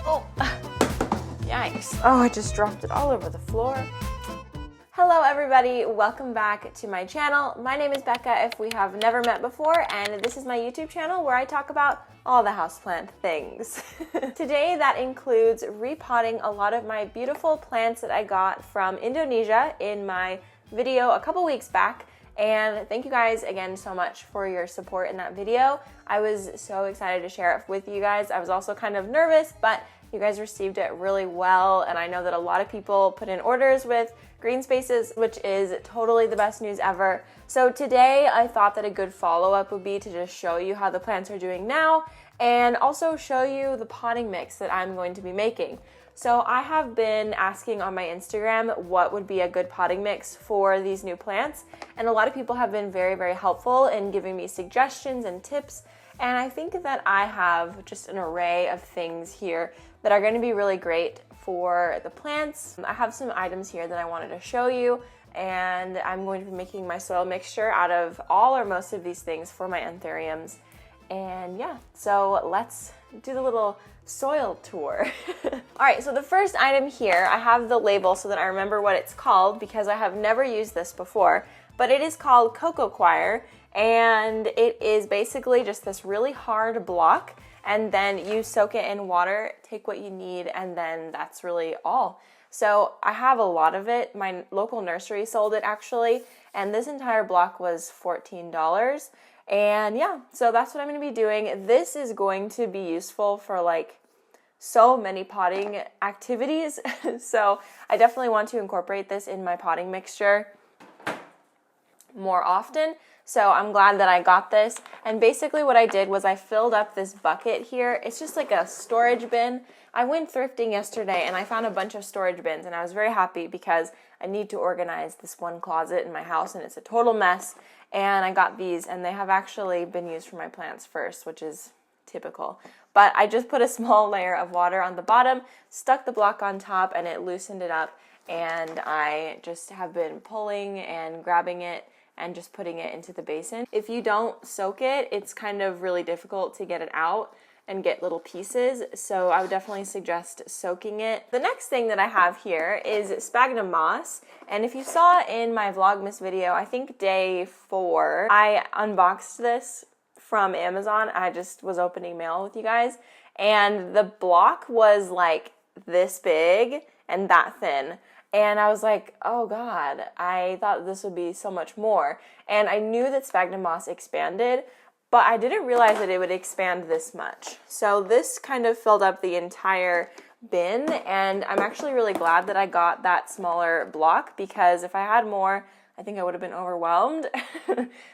Oh, yikes. Oh, I just dropped it all over the floor. Hello everybody, welcome back to my channel. My name is Becca if we have never met before, and this is my YouTube channel where I talk about all the houseplant things. Today that includes repotting a lot of my beautiful plants that I got from Indonesia in my video a couple weeks back. And thank you guys again so much for your support in that video. I was so excited to share it with you guys. I was also kind of nervous, but you guys received it really well, and I know that a lot of people put in orders with green spaces, which is totally the best news ever. So today I thought that a good follow-up would be to just show you how the plants are doing now and also show you the potting mix that I'm going to be making. So I have been asking on my Instagram what would be a good potting mix for these new plants, and a lot of people have been very, very helpful in giving me suggestions and tips, and I think that I have just an array of things here that are going to be really great for the plants. I have some items here that I wanted to show you, and I'm going to be making my soil mixture out of all or most of these things for my Anthuriums. And yeah, so let's do the little soil tour. All right, so the first item here, I have the label so that I remember what it's called because I have never used this before, but it is called Cocoa Choir, and it is basically just this really hard block, and then you soak it in water, take what you need, and then that's really all. So I have a lot of it. My local nursery sold it actually, and this entire block was $14. And yeah, so that's what I'm going to be doing. This is going to be useful for like so many potting activities. So I definitely want to incorporate this in my potting mixture more often. So I'm glad that I got this. And basically what I did was I filled up this bucket here. It's just like a storage bin. I went thrifting yesterday and I found a bunch of storage bins, and I was very happy because I need to organize this one closet in my house and it's a total mess. And I got these, and they have actually been used for my plants first, which is typical. But I just put a small layer of water on the bottom, stuck the block on top, and it loosened it up. And I just have been pulling and grabbing it and just putting it into the basin. If you don't soak it, it's kind of really difficult to get it out and get little pieces, so I would definitely suggest soaking it. The next thing that I have here is sphagnum moss, and if you saw in my vlogmas video, I think day 4, I unboxed this from Amazon. I just was opening mail with you guys, and the block was like this big and that thin. And I was like, oh God, I thought this would be so much more. And I knew that sphagnum moss expanded, but I didn't realize that it would expand this much. So this kind of filled up the entire bin, and I'm actually really glad that I got that smaller block because if I had more, I think I would have been overwhelmed.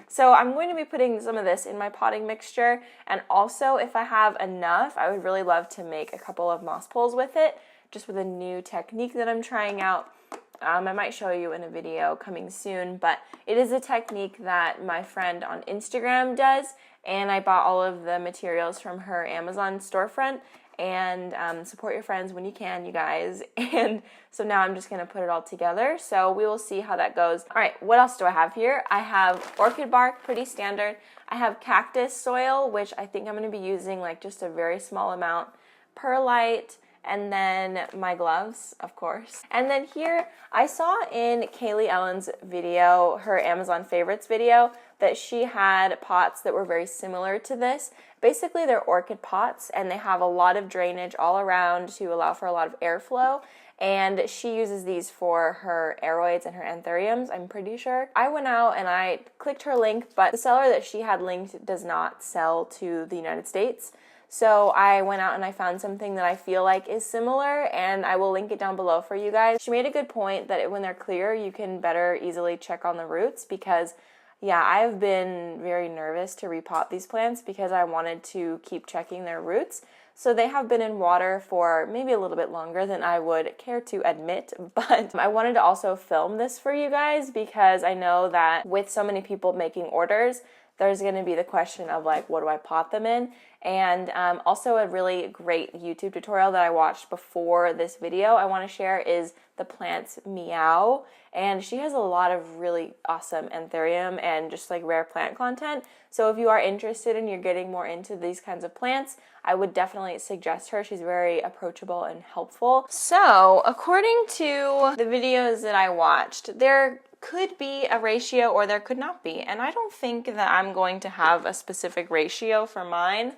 So I'm going to be putting some of this in my potting mixture, and also if I have enough, I would really love to make a couple of moss pools with it, just with a new technique that I'm trying out. I might show you in a video coming soon, but it is a technique that my friend on Instagram does, and I bought all of the materials from her Amazon storefront. And support your friends when you can, you guys. And so now I'm just going to put it all together, so we will see how that goes. All right, what else do I have here? I have orchid bark, pretty standard. I have cactus soil, which I think I'm going to be using like just a very small amount, perlite, and then my gloves, of course. And then here, I saw in Kaylee Ellen's video, her Amazon favorites video, that she had pots that were very similar to this. Basically, they're orchid pots, and they have a lot of drainage all around to allow for a lot of airflow. And she uses these for her aroids and her Anthuriums, I'm pretty sure. I went out and I clicked her link, but the seller that she had linked does not sell to the United States. So I went out and I found something that I feel like is similar, and I will link it down below for you guys. She made a good point that when they're clear, you can better easily check on the roots because, yeah, I've been very nervous to repot these plants because I wanted to keep checking their roots. So they have been in water for maybe a little bit longer than I would care to admit, but I wanted to also film this for you guys because I know that with so many people making orders, there's going to be the question of like, what do I pot them in? And also a really great YouTube tutorial that I watched before this video I want to share is the plant's Meow. And she has a lot of really awesome Anthurium and just like rare plant content. So if you are interested and you're getting more into these kinds of plants, I would definitely suggest her. She's very approachable and helpful. So according to the videos that I watched, there could be a ratio or there could not be. And I don't think that I'm going to have a specific ratio for mine.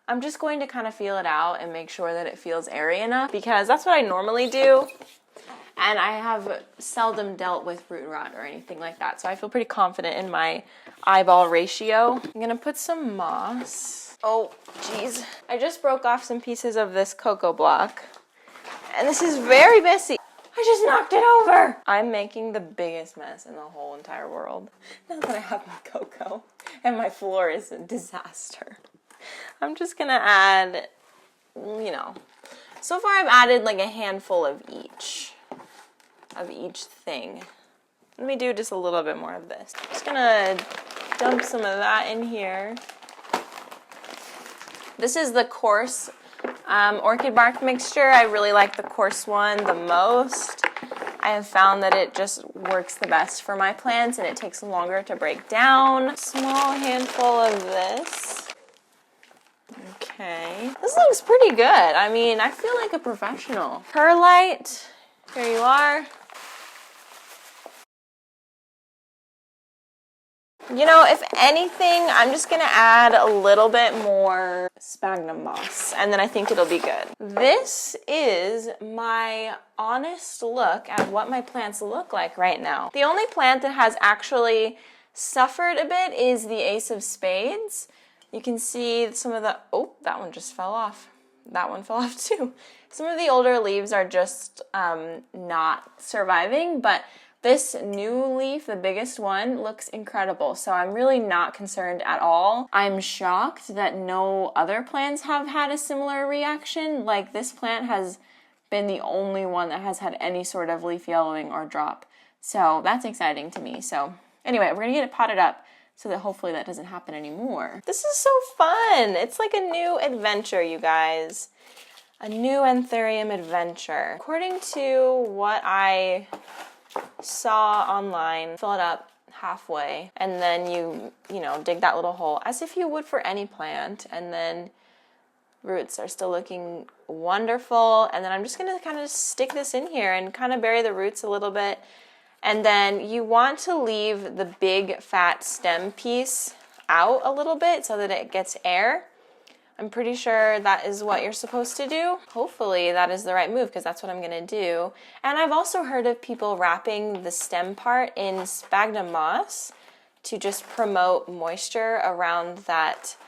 I'm just going to kind of feel it out and make sure that it feels airy enough, because that's what I normally do. And I have seldom dealt with root rot or anything like that. So I feel pretty confident in my eyeball ratio. I'm gonna put some moss. Oh, geez. I just broke off some pieces of this cocoa block. And this is very messy. I just knocked it over. I'm making the biggest mess in the whole entire world. Now that I have my cocoa and my floor is a disaster. I'm just gonna add, you know, so far I've added like a handful of each thing. Let me do just a little bit more of this. I'm just gonna dump some of that in here. This is the coarse orchid bark mixture. I really like the coarse one the most. I have found that it just works the best for my plants and it takes longer to break down. Small handful of this. Okay. This looks pretty good. I mean, I feel like a professional. Perlite. Here you are. You know, if anything, I'm just gonna add a little bit more sphagnum moss, and then I think it'll be good. This is my honest look at what my plants look like right now. The only plant that has actually suffered a bit is the Ace of Spades. You can see some of the, oh, that one just fell off. That one fell off too. Some of the older leaves are just not surviving, but this new leaf, the biggest one, looks incredible. So I'm really not concerned at all. I'm shocked that no other plants have had a similar reaction. Like, this plant has been the only one that has had any sort of leaf yellowing or drop. So that's exciting to me. So anyway, we're gonna get it potted up so that hopefully that doesn't happen anymore. This is so fun. It's like a new adventure, you guys. A new Anthurium adventure. According to what I saw online, fill it up halfway and then you know, dig that little hole as if you would for any plant, and then roots are still looking wonderful. And then I'm just gonna kind of stick this in here and kind of bury the roots a little bit. And then you want to leave the big fat stem piece out a little bit so that it gets air. I'm pretty sure that is what you're supposed to do. Hopefully that is the right move, because that's what I'm gonna do. And I've also heard of people wrapping the stem part in sphagnum moss to just promote moisture around that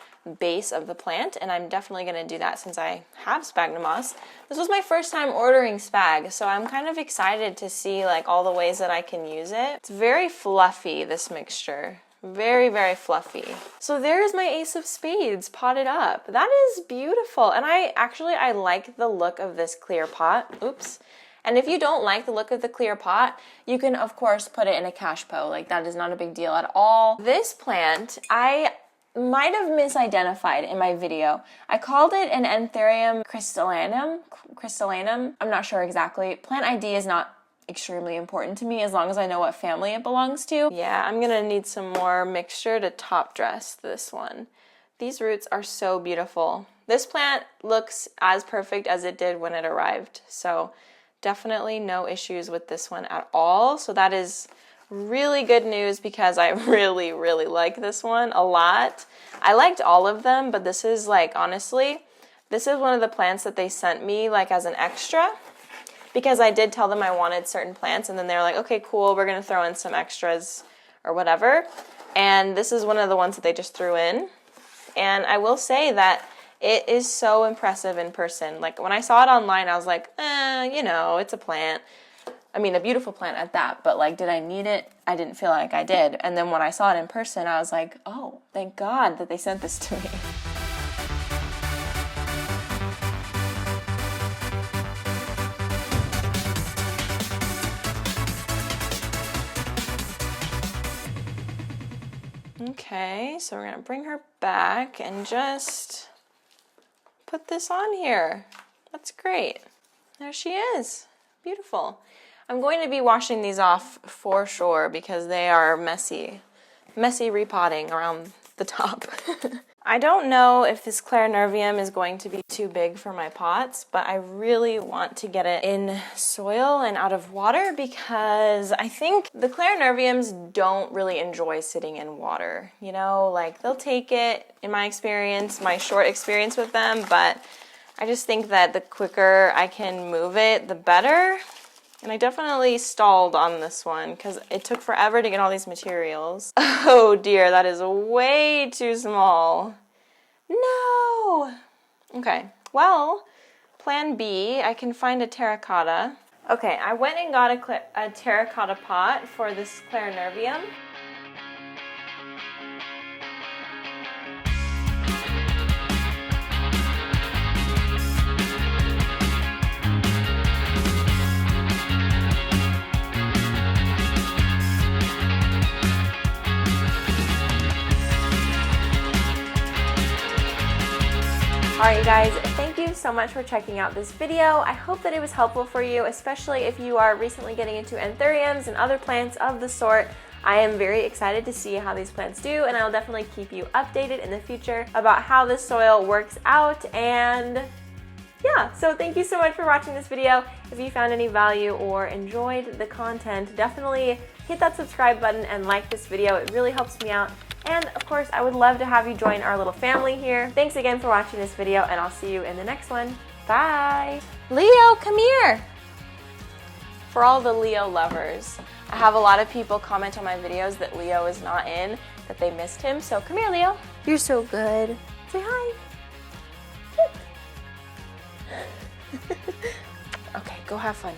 base of the plant, and I'm definitely gonna do that since I have sphagnum moss. This was my first time ordering spag, so I'm kind of excited to see like all the ways that I can use it. It's very fluffy, this mixture. Very, very fluffy. So there's my Ace of Spades potted up. That is beautiful. And I like the look of this clear pot. Oops. And if you don't like the look of the clear pot, you can of course put it in a cache pot. Like, that is not a big deal at all. This plant, I might have misidentified in my video. I called it an Anthurium crystallinum. I'm not sure exactly. Plant ID is not extremely important to me as long as I know what family it belongs to. Yeah, I'm gonna need some more mixture to top dress this one. These roots are so beautiful. This plant looks as perfect as it did when it arrived, so definitely no issues with this one at all. So that is really good news, because I really, really like this one a lot. I liked all of them, but this is like, honestly, this is one of the plants that they sent me like as an extra, because I did tell them I wanted certain plants, and then they're like, okay, cool, we're gonna throw in some extras or whatever. And this is one of the ones that they just threw in. And I will say that it is so impressive in person. Like, when I saw it online, I was like, you know, it's a plant. I mean, a beautiful plant at that, but like, did I need it? I didn't feel like I did. And then when I saw it in person, I was like, oh, thank God that they sent this to me. Okay, so we're gonna bring her back and just put this on here. That's great. There she is. Beautiful. I'm going to be washing these off for sure because they are messy repotting around the top. I don't know if this Clarinervium is going to be too big for my pots, but I really want to get it in soil and out of water because I think the Clarinerviums don't really enjoy sitting in water. You know, like they'll take it, in my experience, my short experience with them, but I just think that the quicker I can move it, the better. And I definitely stalled on this one because it took forever to get all these materials. Oh dear, that is way too small. No! Okay, well, plan B, I can find a terracotta. Okay, I went and got a terracotta pot for this Clarinervium. Alright guys, thank you so much for checking out this video. I hope that it was helpful for you, especially if you are recently getting into Anthuriums and other plants of the sort. I am very excited to see how these plants do, and I'll definitely keep you updated in the future about how this soil works out. And yeah, so thank you so much for watching this video. If you found any value or enjoyed the content, definitely hit that subscribe button and like this video. It really helps me out. And of course, I would love to have you join our little family here. Thanks again for watching this video, and I'll see you in the next one. Bye! Leo, come here! For all the Leo lovers, I have a lot of people comment on my videos that Leo is not in, that they missed him, so come here, Leo. You're so good. Say hi. Okay, go have fun.